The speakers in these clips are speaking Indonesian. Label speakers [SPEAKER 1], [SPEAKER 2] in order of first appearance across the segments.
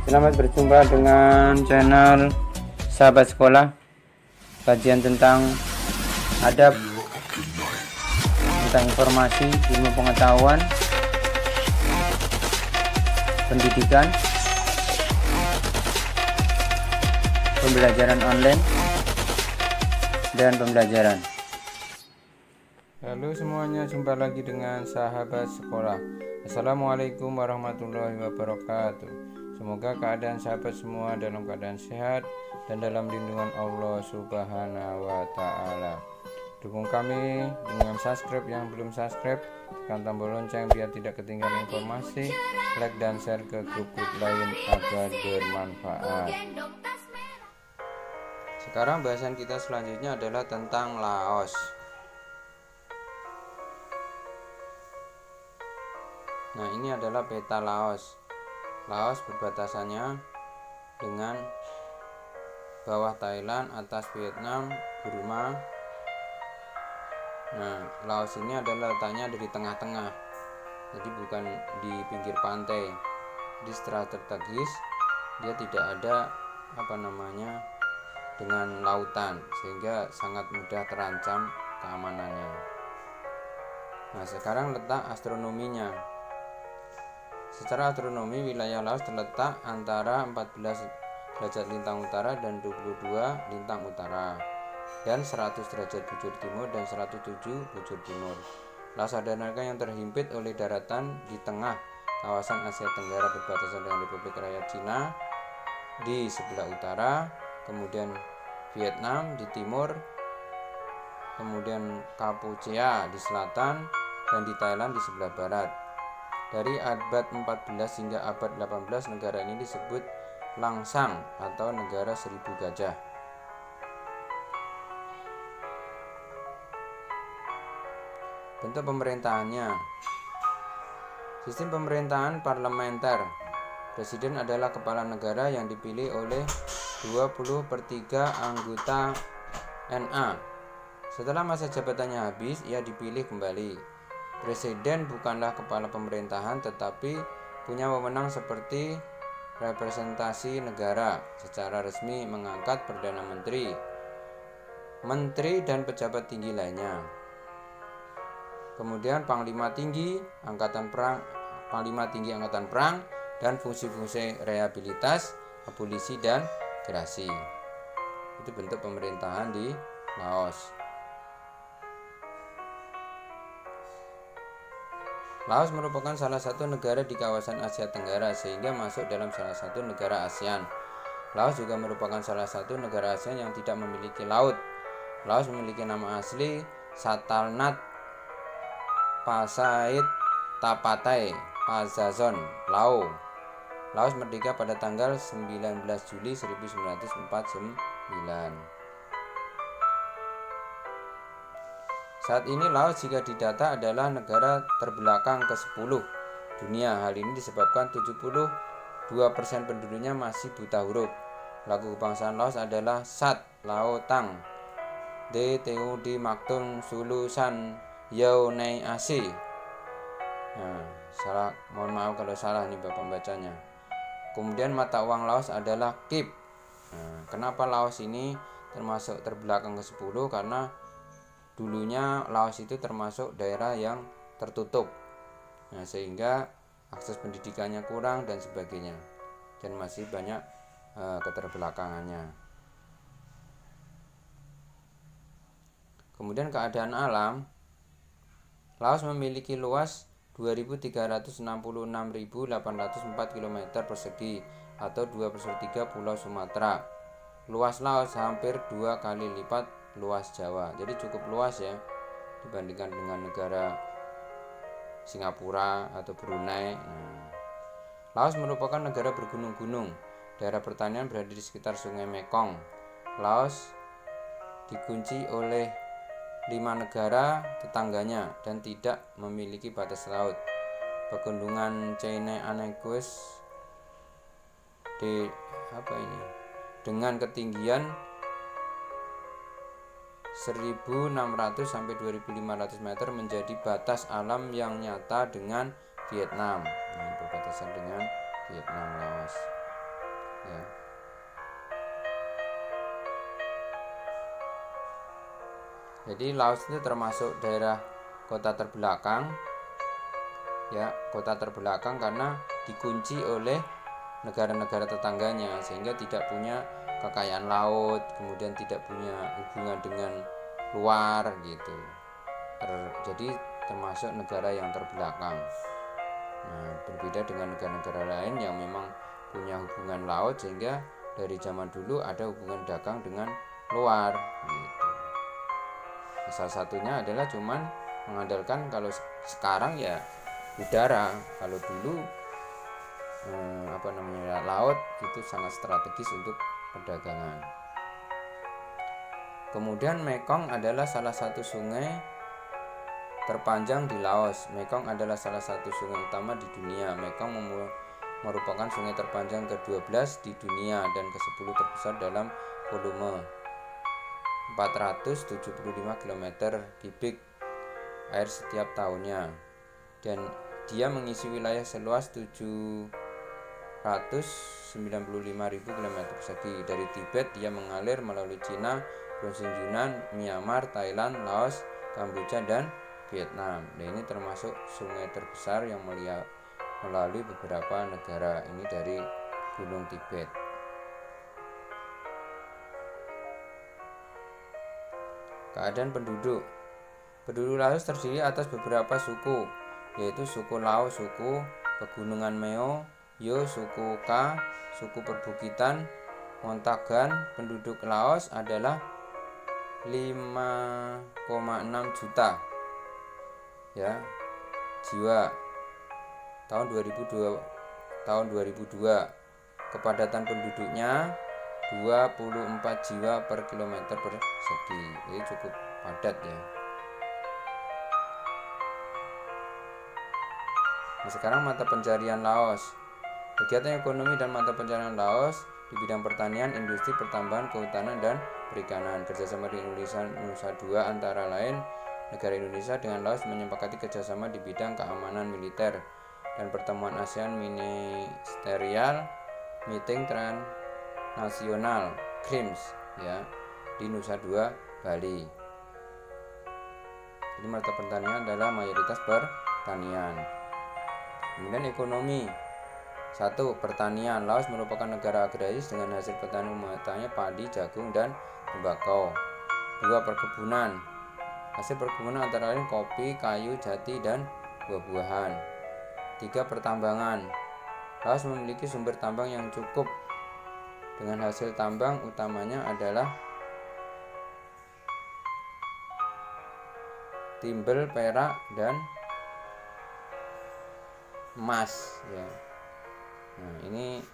[SPEAKER 1] Selamat berjumpa dengan channel Sahabat Sekolah. Kajian tentang adab, tentang informasi, ilmu pengetahuan, pendidikan, pembelajaran online, dan pembelajaran. Halo semuanya, jumpa lagi dengan Sahabat Sekolah. Assalamualaikum warahmatullahi wabarakatuh. Semoga keadaan sahabat semua dalam keadaan sehat dan dalam lindungan Allah Subhanahu wa Ta'ala. Dukung kami dengan subscribe, yang belum subscribe tekan tombol lonceng biar tidak ketinggalan informasi, like dan share ke grup-grup lain agar bermanfaat. Sekarang bahasan kita selanjutnya adalah tentang Laos. Nah, ini adalah peta Laos. Laos berbatasannya dengan bawah Thailand, atas Vietnam, Burma. Nah, Laos ini adalah letaknya di tengah-tengah, jadi bukan di pinggir pantai. Jadi setelah strategis, dia tidak ada dengan lautan, sehingga sangat mudah terancam keamanannya. Nah, sekarang letak astronominya. Secara astronomi, wilayah Laos terletak antara 14 derajat lintang utara dan 22 lintang utara, dan 100 derajat bujur timur dan 107 bujur timur. Laos adalah negara yang terhimpit oleh daratan di tengah kawasan Asia Tenggara, berbatasan dengan Republik Rakyat Cina di sebelah utara, kemudian Vietnam di timur, kemudian Kampuchea di selatan, dan di Thailand di sebelah barat. Dari abad 14 hingga abad 18, negara ini disebut Langsang atau negara 1000 gajah. Bentuk pemerintahannya. Sistem pemerintahan parlementer. Presiden adalah kepala negara yang dipilih oleh 20/3 anggota NA. Setelah masa jabatannya habis, ia dipilih kembali. Presiden bukanlah kepala pemerintahan, tetapi punya wewenang seperti representasi negara. Secara resmi mengangkat Perdana Menteri, Menteri, dan pejabat tinggi lainnya. Kemudian Panglima Tinggi Angkatan Perang, dan fungsi-fungsi rehabilitas, abolisi, dan gerasi. Itu bentuk pemerintahan di Laos. Laos merupakan salah satu negara di kawasan Asia Tenggara, sehingga masuk dalam salah satu negara ASEAN. Laos juga merupakan salah satu negara ASEAN yang tidak memiliki laut. Laos memiliki nama asli Satalnat Pasait Tapatai Pazazon Lao. Laos merdeka pada tanggal 19 Juli 1949. Saat ini Laos jika didata adalah negara terbelakang ke-10 dunia. Hal ini disebabkan 72% penduduknya masih buta huruf. Lagu kebangsaan Laos adalah Sat Lao Tang De Teu Di Maktum Sulu San Yau Nei Asi. Nah, mohon maaf kalau salah nih Bapak bacanya. Kemudian mata uang Laos adalah Kip. Nah, kenapa Laos ini termasuk terbelakang ke-10? Karena dulunya Laos itu termasuk daerah yang tertutup, nah, sehingga akses pendidikannya kurang dan sebagainya, dan masih banyak keterbelakangannya. Kemudian keadaan alam. Laos memiliki luas 2366.804 km persegi atau 2/3 Pulau Sumatera. Luas Laos hampir 2 kali lipat luas Jawa, jadi cukup luas ya dibandingkan dengan negara Singapura atau Brunei. Laos merupakan negara bergunung-gunung. Daerah pertanian berada di sekitar Sungai Mekong. Laos dikunci oleh 5 negara tetangganya dan tidak memiliki batas laut. Pegunungan Chene Anegues dengan ketinggian 1.600 sampai 2.500 meter menjadi batas alam yang nyata dengan Vietnam. Berbatasan dengan Vietnam, Laos. ya. Jadi Laos itu termasuk daerah kota terbelakang, ya, kota terbelakang karena dikunci oleh negara-negara tetangganya, sehingga tidak punya kekayaan laut, kemudian tidak punya hubungan dengan luar gitu. Jadi termasuk negara yang terbelakang. Nah, berbeda dengan negara-negara lain yang memang punya hubungan laut, sehingga dari zaman dulu ada hubungan dagang dengan luar gitu. Salah satunya adalah cuman mengandalkan, kalau sekarang ya udara, kalau dulu laut itu sangat strategis untuk perdagangan. Kemudian Mekong adalah salah satu sungai terpanjang di Laos. Mekong adalah salah satu sungai utama di dunia. Mekong merupakan sungai terpanjang ke-12 di dunia dan ke-10 terbesar dalam volume, 475 km kubik air setiap tahunnya, dan dia mengisi wilayah seluas 795.000 km persegi. Dari Tibet dia mengalir melalui Cina, provinsi Yunnan, Myanmar, Thailand, Laos, Kamboja, dan Vietnam. Nah, ini termasuk sungai terbesar yang melalui beberapa negara ini dari Gunung Tibet. Keadaan penduduk. Penduduk Laos terdiri atas beberapa suku, yaitu suku Lao, suku Pegunungan Meo, Yo, suku Ka, suku Perbukitan, Montagan. Penduduk Laos adalah 5,6 juta ya jiwa tahun 2002. Kepadatan penduduknya 24 jiwa per kilometer persegi. Jadi cukup padat ya. Nah, sekarang mata pencarian Laos. Kegiatan ekonomi dan mata pencarian Laos di bidang pertanian, industri, pertambangan, kehutanan, dan perikanan. Kerjasama di Indonesia Nusa Dua antara lain negara Indonesia dengan Laos menyepakati kerjasama di bidang keamanan militer dan pertemuan ASEAN Ministerial Meeting Transnasional CRIMS ya di Nusa Dua, Bali. Jadi mata pertanian adalah mayoritas pertanian. Kemudian ekonomi. 1. Pertanian. Laos merupakan negara agraris dengan hasil pertanian utamanya padi, jagung, dan tembakau. 2. Perkebunan. Hasil perkebunan antara lain kopi, kayu jati, dan buah-buahan. 3. Pertambangan. Laos memiliki sumber tambang yang cukup dengan hasil tambang utamanya adalah timbel, perak, dan emas ya. Nah, ini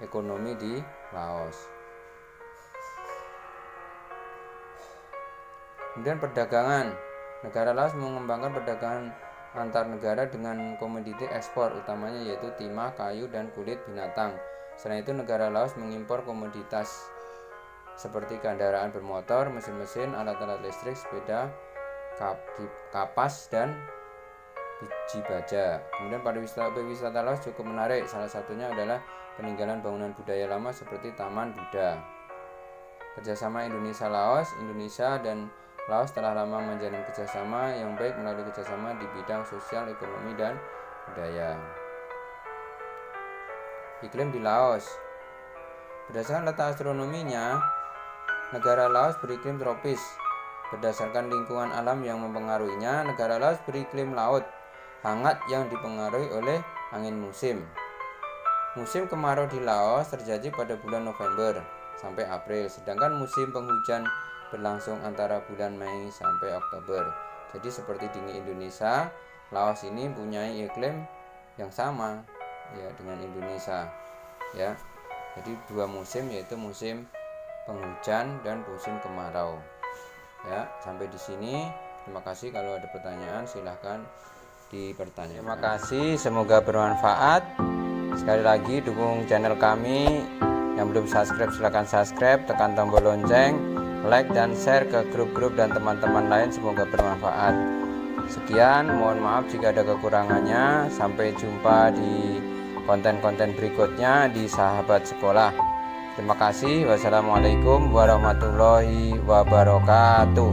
[SPEAKER 1] ekonomi di Laos. Kemudian perdagangan. Negara Laos mengembangkan perdagangan antar negara dengan komoditi ekspor utamanya yaitu timah, kayu, dan kulit binatang. Selain itu negara Laos mengimpor komoditas seperti kendaraan bermotor, mesin-mesin, alat-alat listrik, sepeda, kapas, dan biji baja. Kemudian pariwisata Laos cukup menarik. Salah satunya adalah peninggalan bangunan budaya lama seperti Taman Buddha. Kerjasama Indonesia-Laos. Indonesia dan Laos telah lama menjalin kerjasama yang baik melalui kerjasama di bidang sosial, ekonomi, dan budaya. Iklim di Laos. Berdasarkan letak astronominya, negara Laos beriklim tropis. Berdasarkan lingkungan alam yang mempengaruhinya, negara Laos beriklim laut hangat yang dipengaruhi oleh angin musim. Musim kemarau di Laos terjadi pada bulan November sampai April, sedangkan musim penghujan berlangsung antara bulan Mei sampai Oktober. Jadi seperti di Indonesia, Laos ini mempunyai iklim yang sama ya dengan Indonesia ya. Jadi dua musim, yaitu musim penghujan dan musim kemarau. Ya, sampai di sini. Terima kasih. Kalau ada pertanyaan silahkan dipertanyakan. Terima kasih, semoga bermanfaat. Sekali lagi dukung channel kami. Yang belum subscribe silahkan subscribe, tekan tombol lonceng, like dan share ke grup-grup dan teman-teman lain. Semoga bermanfaat. Sekian, mohon maaf jika ada kekurangannya. Sampai jumpa di konten-konten berikutnya di Sahabat Sekolah. Terima kasih. Wassalamualaikum warahmatullahi wabarakatuh.